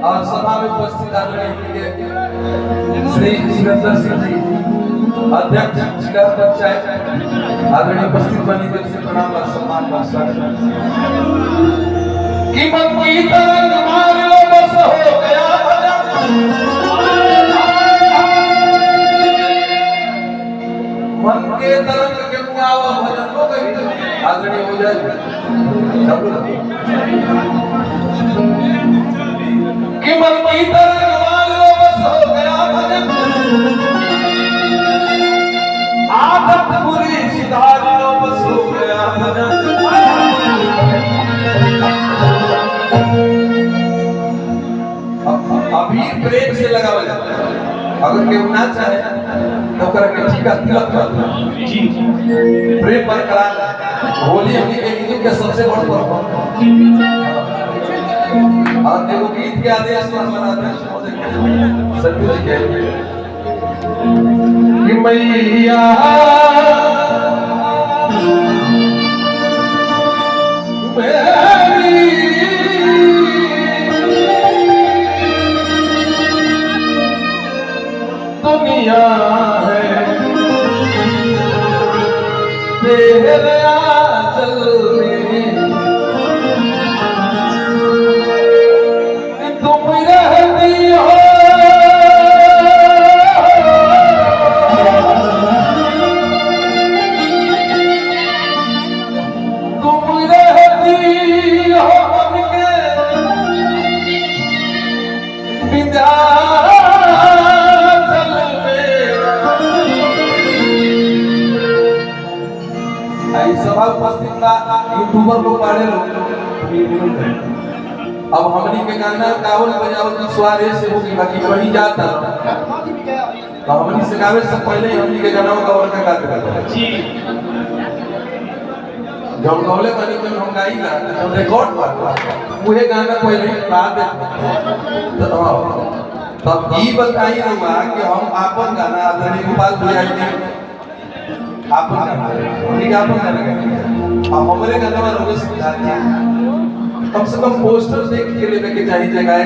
और सभा में उपस्थित आदरणीय श्री सुरेंद्र सिंह जी अध्यक्ष जिला पंचायत आदरणीय उपस्थित बनी दिल से प्रणाम और सम्मान का स्वागत। कि मन की तरंग मार लो बस हो गया मन के तरंग के मुआवा भजन हो गई आदरणीय हो जाए कि मन की तरंग मार लो बस हो गया भजन आदत बुरी सुधार लो बस हो गया भजन। अभी प्रेम से लगावल जाता है अगर केहू ना चाहे तो ओकरा के ठीका तिलक कर दो जी प्रेम बरकरार होली हमनी के हिंदू के सबसे बड़ पर्व और एगो गीत के आदेश पर मनाते हैं सत्य जी के कि मैया दुनिया है तेरे आंचल में तुम रहती हो तुम रहती हो उनके विद्या सभा उपस्थित था यूट्यूबर लोग बाड़े लोग अब हमनी के गाना गावल बजावल की स्वारे से होगी बाकी कहीं जाता तो हमनी से गावे से पहले ही हमनी के गाना गावल का गाते जी जब गौले बनी जब हम गाई ना तो रिकॉर्ड पर मुझे गाना पहले ही गा दे तब ये बताइए हुआ कि हम आपन गाना आदरणीय गोपाल भैया जी आपन गाना हमारे गाना में लोग सुधार कम से कम पोस्टर देख के लेवे के चाहिए जगह